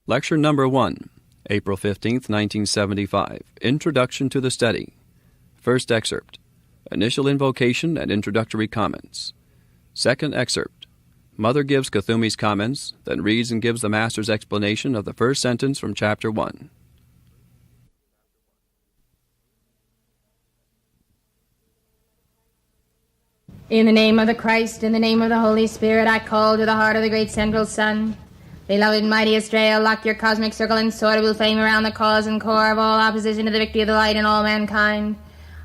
Lecture number 1, April 15th, 1975. Introduction to the Study. First excerpt, Initial Invocation and Introductory Comments. Second excerpt, Mother gives Kuthumi's comments, then reads and gives the Master's explanation of the first sentence from Chapter 1. In the name of the Christ, in the name of the Holy Spirit, I call to the heart of the great central sun. Beloved mighty Estrella, lock your cosmic circle and sword will flame around the cause and core of all opposition to the victory of the light in all mankind.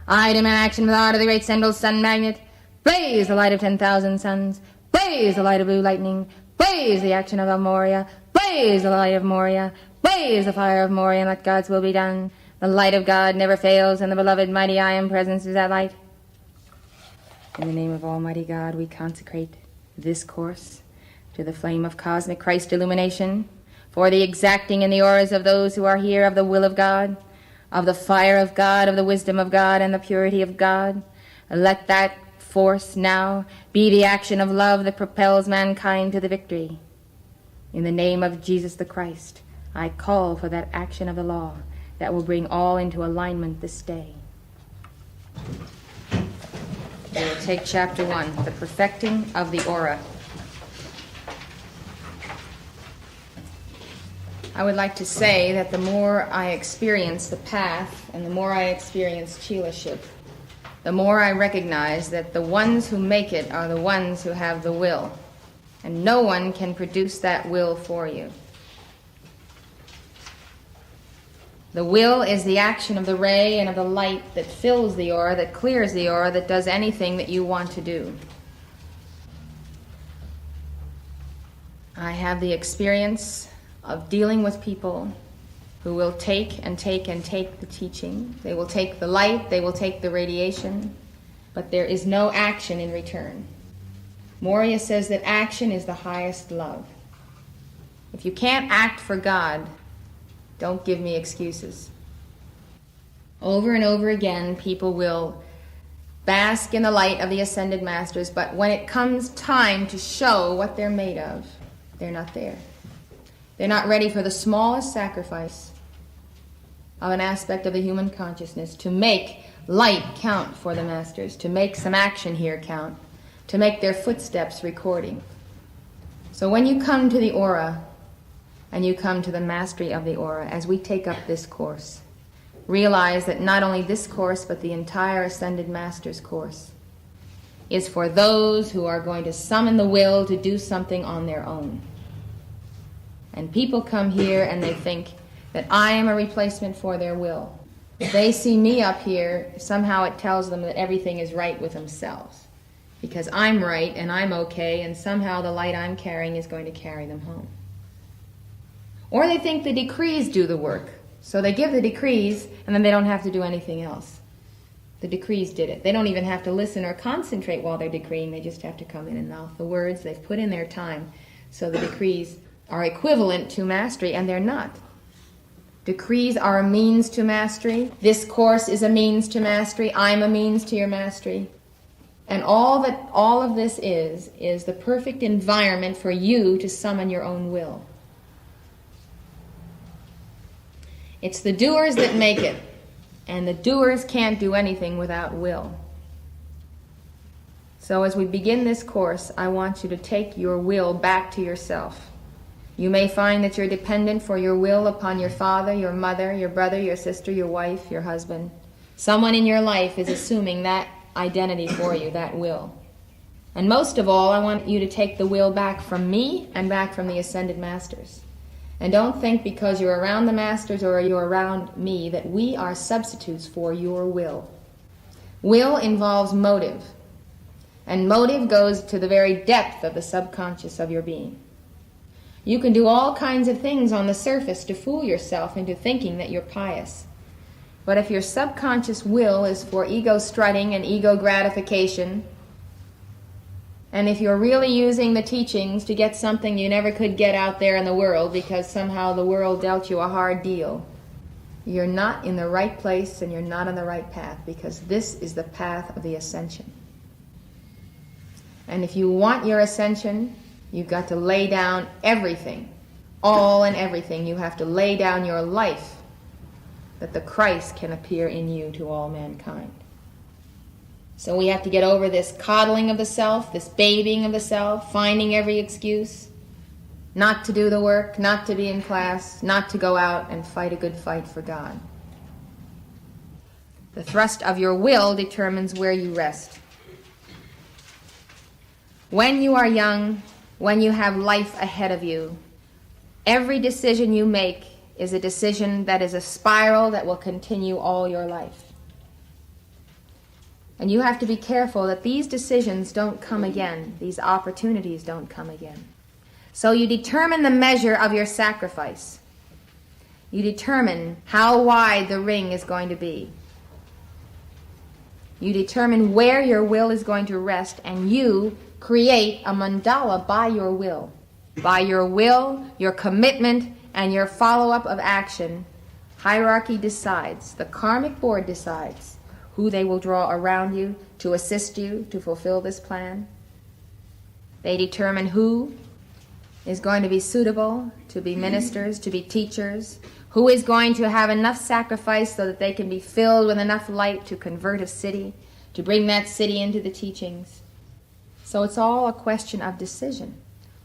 I demand action with the heart of the great central sun magnet. Blaze the light of 10,000 suns. Blaze the light of blue lightning. Blaze the action of Moria. Blaze the light of Moria. Blaze the fire of Moria, and let God's will be done. The light of God never fails, and the beloved mighty I Am presence is that light. In the name of Almighty God, we consecrate this course to the flame of cosmic Christ illumination, for the exacting in the auras of those who are here of the will of God, of the fire of God, of the wisdom of God, and the purity of God. Let that force now be the action of love that propels mankind to the victory. In the name of Jesus the Christ, I call for that action of the law that will bring all into alignment this day. We will take Chapter 1, the perfecting of the aura. I would like to say that the more I experience the path and the more I experience Chilaship, the more I recognize that the ones who make it are the ones who have the will, and no one can produce that will for you. The will is the action of the ray and of the light that fills the aura, that clears the aura, that does anything that you want to do. I have the experience of dealing with people who will take and take and take the teaching. They will take the light, they will take the radiation, but there is no action in return. Moria says that action is the highest love. If you can't act for God, don't give me excuses. Over and over again, people will bask in the light of the ascended masters, but when it comes time to show what they're made of, they're not there. They're not ready for the smallest sacrifice of an aspect of the human consciousness to make light count for the masters, to make some action here count, to make their footsteps recording. So when you come to the aura, and you come to the mastery of the aura, as we take up this course, realize that not only this course, but the entire Ascended Master's course is for those who are going to summon the will to do something on their own. And people come here and they think that I am a replacement for their will. If they see me up here, somehow it tells them that everything is right with themselves, because I'm right and I'm okay, and somehow the light I'm carrying is going to carry them home. Or they think the decrees do the work. So they give the decrees, and then they don't have to do anything else. The decrees did it. They don't even have to listen or concentrate while they're decreeing. They just have to come in and mouth the words. They've put in their time. So the decrees are equivalent to mastery, and they're not. Decrees are a means to mastery. This course is a means to mastery. I'm a means to your mastery. And all of this is the perfect environment for you to summon your own will. It's the doers that make it, and the doers can't do anything without will. So as we begin this course, I want you to take your will back to yourself. You may find that you're dependent for your will upon your father, your mother, your brother, your sister, your wife, your husband. Someone in your life is assuming that identity for you, that will. And most of all, I want you to take the will back from me and back from the Ascended Masters. And don't think because you're around the Masters or you're around me that we are substitutes for your will. Will involves motive. And motive goes to the very depth of the subconscious of your being. You can do all kinds of things on the surface to fool yourself into thinking that you're pious. But if your subconscious will is for ego strutting and ego gratification, and if you're really using the teachings to get something you never could get out there in the world because somehow the world dealt you a hard deal, you're not in the right place and you're not on the right path, because this is the path of the ascension. And if you want your ascension, you've got to lay down everything all and everything. You have to lay down your life that the Christ can appear in you to all mankind. So we have to get over this coddling of the self, this babying of the self, finding every excuse, not to do the work, not to be in class, not to go out and fight a good fight for God. The thrust of your will determines where you rest. When you are young, when you have life ahead of you, every decision you make is a decision that is a spiral that will continue all your life. And you have to be careful that these decisions don't come again. These opportunities don't come again. So you determine the measure of your sacrifice. You determine how wide the ring is going to be. You determine where your will is going to rest, and you create a mandala by your will. By your will, your commitment, and your follow-up of action, hierarchy decides, the karmic board decides who they will draw around you to assist you to fulfill this plan. They determine who is going to be suitable to be ministers, to be teachers, who is going to have enough sacrifice so that they can be filled with enough light to convert a city, to bring that city into the teachings. So it's all a question of decision.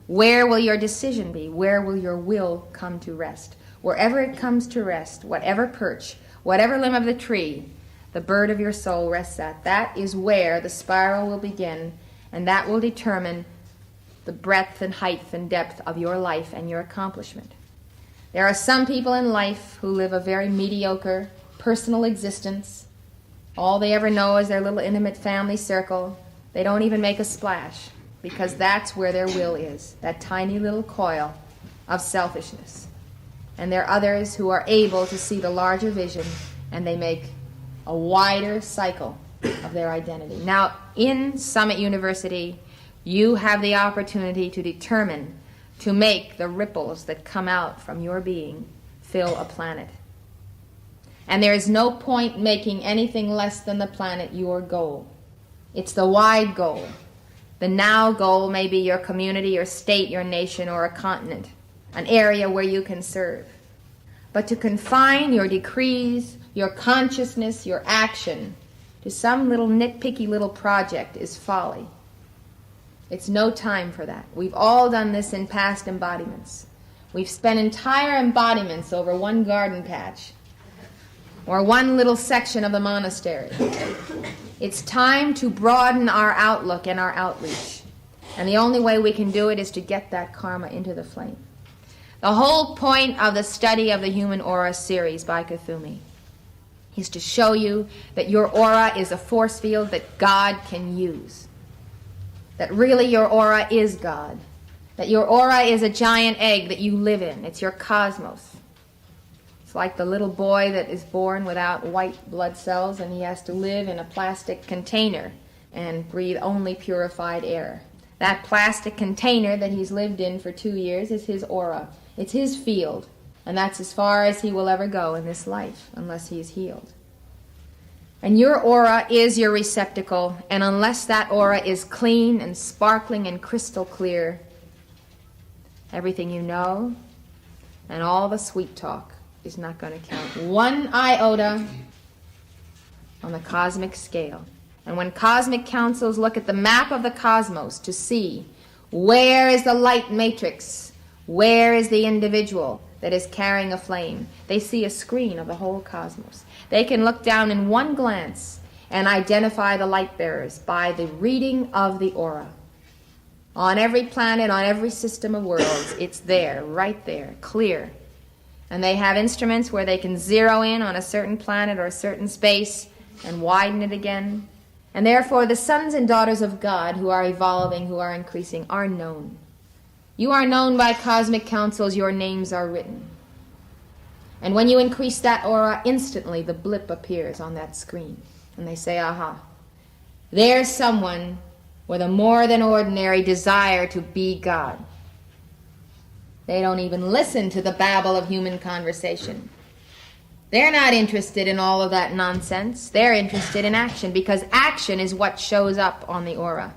Where will your decision be? Where will your will come to rest? Wherever it comes to rest, whatever perch, whatever limb of the tree, the bird of your soul rests at, that is where the spiral will begin, and that will determine the breadth and height and depth of your life and your accomplishment. There are some people in life who live a very mediocre personal existence. All they ever know is their little intimate family circle. They don't even make a splash, because that's where their will is, that tiny little coil of selfishness. And there are others who are able to see the larger vision, and they make a wider cycle of their identity. Now, in Summit University, you have the opportunity to determine, to make the ripples that come out from your being fill a planet. And there is no point making anything less than the planet your goal. It's the wide goal. The now goal may be your community, your state, your nation, or a continent, an area where you can serve. But to confine your decrees, your consciousness, your action to some little nitpicky little project is folly. It's no time for that. We've all done this in past embodiments. We've spent entire embodiments over one garden patch or one little section of the monastery. It's time to broaden our outlook and our outreach. And the only way we can do it is to get that karma into the flame. The whole point of the study of the Human Aura series by Kuthumi is to show you that your aura is a force field that God can use. That really your aura is God. That your aura is a giant egg that you live in. It's your cosmos. It's like the little boy that is born without white blood cells, and he has to live in a plastic container and breathe only purified air. That plastic container that he's lived in for 2 years is his aura. It's his field, and that's as far as he will ever go in this life, unless he is healed. And your aura is your receptacle, and unless that aura is clean and sparkling and crystal clear, everything you know and all the sweet talk is not going to count one iota on the cosmic scale. And when cosmic councils look at the map of the cosmos to see where is the light matrix, where is the individual that is carrying a flame, they see a screen of the whole cosmos. They can look down in one glance and identify the light bearers by the reading of the aura. On every planet, on every system of worlds, it's there, right there, clear. And they have instruments where they can zero in on a certain planet or a certain space and widen it again. And therefore the sons and daughters of God who are evolving, who are increasing, are known. You are known by cosmic councils, your names are written. And when you increase that aura, instantly the blip appears on that screen. And they say, aha, there's someone with a more than ordinary desire to be God. They don't even listen to the babble of human conversation. They're not interested in all of that nonsense. They're interested in action, because action is what shows up on the aura.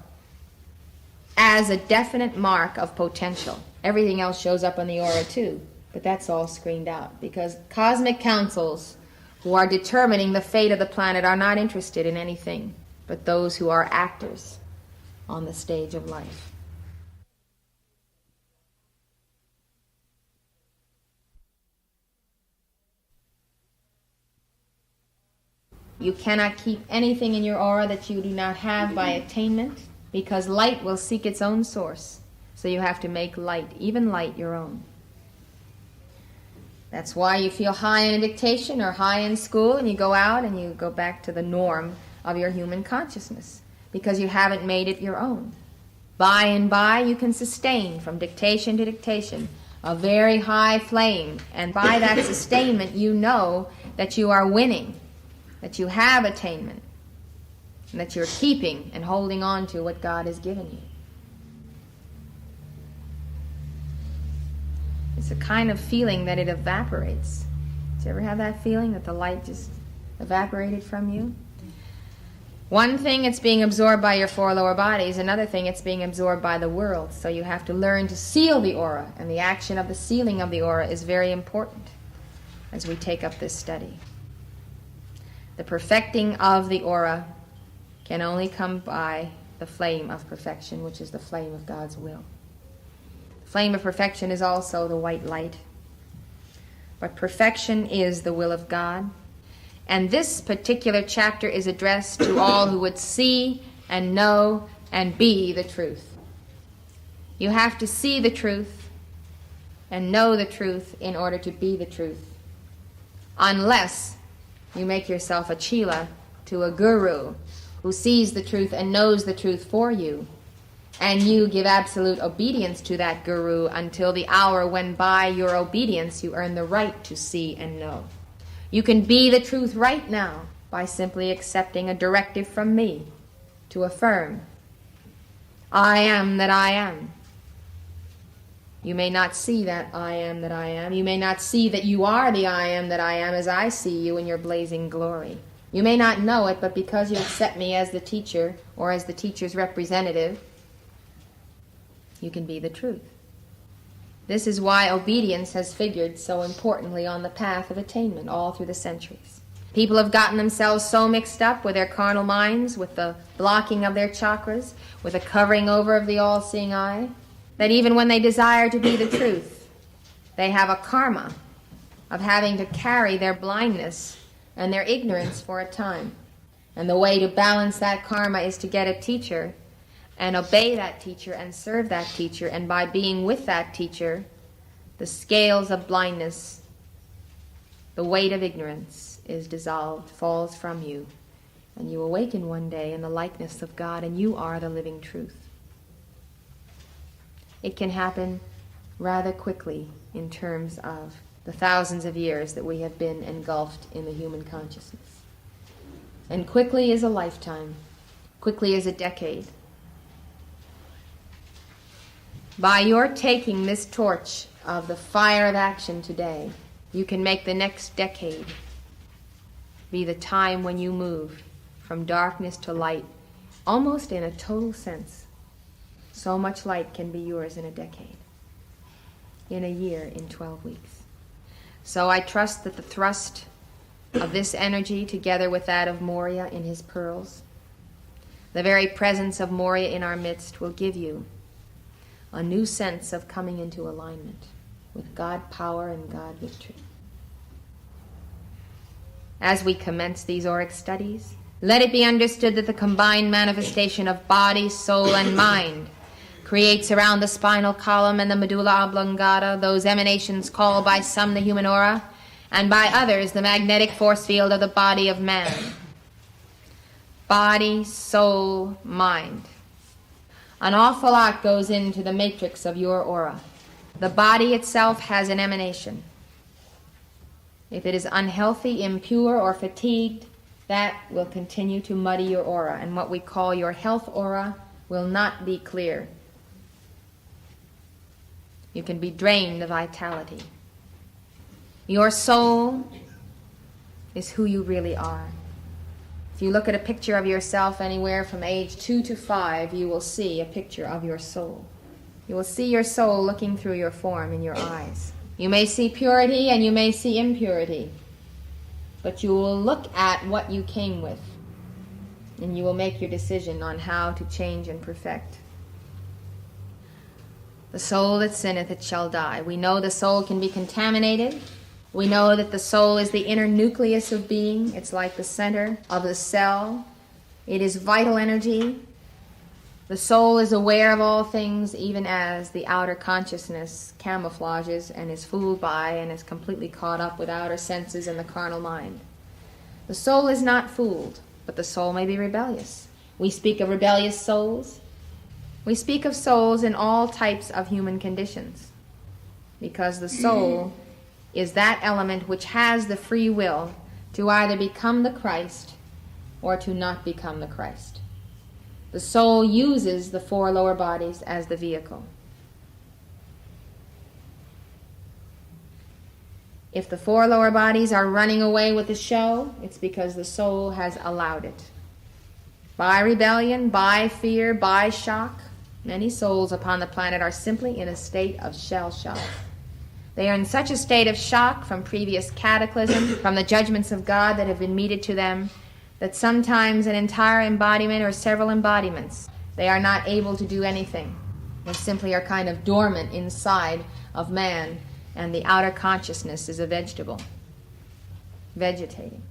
as a definite mark of potential. Everything else shows up on the aura too, but that's all screened out because cosmic councils who are determining the fate of the planet are not interested in anything but those who are actors on the stage of life. You cannot keep anything in your aura that you do not have by attainment, because light will seek its own source. So you have to make light, even light, your own. That's why you feel high in a dictation or high in school and you go out and you go back to the norm of your human consciousness, because you haven't made it your own. By and by you can sustain from dictation to dictation a very high flame, and by that sustainment you know that you are winning, that you have attainment, and that you're keeping and holding on to what God has given you. It's a kind of feeling that it evaporates. Did you ever have that feeling that the light just evaporated from you? One thing, it's being absorbed by your four lower bodies. Another thing, it's being absorbed by the world. So you have to learn to seal the aura, and the action of the sealing of the aura is very important as we take up this study. The perfecting of the aura can only come by the flame of perfection, which is the flame of God's will. The flame of perfection is also the white light. But perfection is the will of God. And this particular chapter is addressed to all who would see and know and be the truth. You have to see the truth and know the truth in order to be the truth. Unless you make yourself a chela to a guru who sees the truth and knows the truth for you, and you give absolute obedience to that guru until the hour when by your obedience you earn the right to see and know. You can be the truth right now by simply accepting a directive from me to affirm, I am that I am. You may not see that I am that I am. You may not see that you are the I am that I am as I see you in your blazing glory. You may not know it, but because you accept me as the teacher or as the teacher's representative, you can be the truth. This is why obedience has figured so importantly on the path of attainment all through the centuries. People have gotten themselves so mixed up with their carnal minds, with the blocking of their chakras, with the covering over of the all-seeing eye, that even when they desire to be the truth, they have a karma of having to carry their blindness and their ignorance for a time. And the way to balance that karma is to get a teacher and obey that teacher and serve that teacher, and by being with that teacher, the scales of blindness, the weight of ignorance is dissolved, falls from you, and you awaken one day in the likeness of God, and you are the living truth. It can happen rather quickly in terms of the thousands of years that we have been engulfed in the human consciousness. And quickly is a lifetime, quickly is a decade. By your taking this torch of the fire of action today, you can make the next decade be the time when you move from darkness to light, almost in a total sense. So much light can be yours in a decade, in a year, in 12 weeks. So I trust that the thrust of this energy, together with that of Moria in his pearls, the very presence of Moria in our midst, will give you a new sense of coming into alignment with God power and God victory. As we commence these auric studies, let it be understood that the combined manifestation of body, soul, and mind creates around the spinal column and the medulla oblongata those emanations called by some the human aura, and by others the magnetic force field of the body of man. Body, soul, mind. An awful lot goes into the matrix of your aura. The body itself has an emanation. If it is unhealthy, impure, or fatigued, that will continue to muddy your aura, and what we call your health aura will not be clear. You can be drained of vitality. Your soul is who you really are. If you look at a picture of yourself anywhere from age 2 to 5, you will see a picture of your soul. You will see your soul looking through your form in your eyes. You may see purity and you may see impurity, but you will look at what you came with, and you will make your decision on how to change and perfect. The soul that sinneth, it shall die. We know the soul can be contaminated. We know that the soul is the inner nucleus of being. It's like the center of the cell. It is vital energy. The soul is aware of all things, even as the outer consciousness camouflages and is fooled by and is completely caught up with outer senses and the carnal mind. The soul is not fooled, but the soul may be rebellious. We speak of rebellious souls. We speak of souls in all types of human conditions, because the soul is that element which has the free will to either become the Christ or to not become the Christ. The soul uses the 4 lower bodies as the vehicle. If the 4 lower bodies are running away with the show, it's because the soul has allowed it. By rebellion, by fear, by shock, many souls upon the planet are simply in a state of shell shock. They are in such a state of shock from previous cataclysm, from the judgments of God that have been meted to them, that sometimes an entire embodiment or several embodiments, they are not able to do anything. They simply are kind of dormant inside of man, and the outer consciousness is a vegetable, vegetating.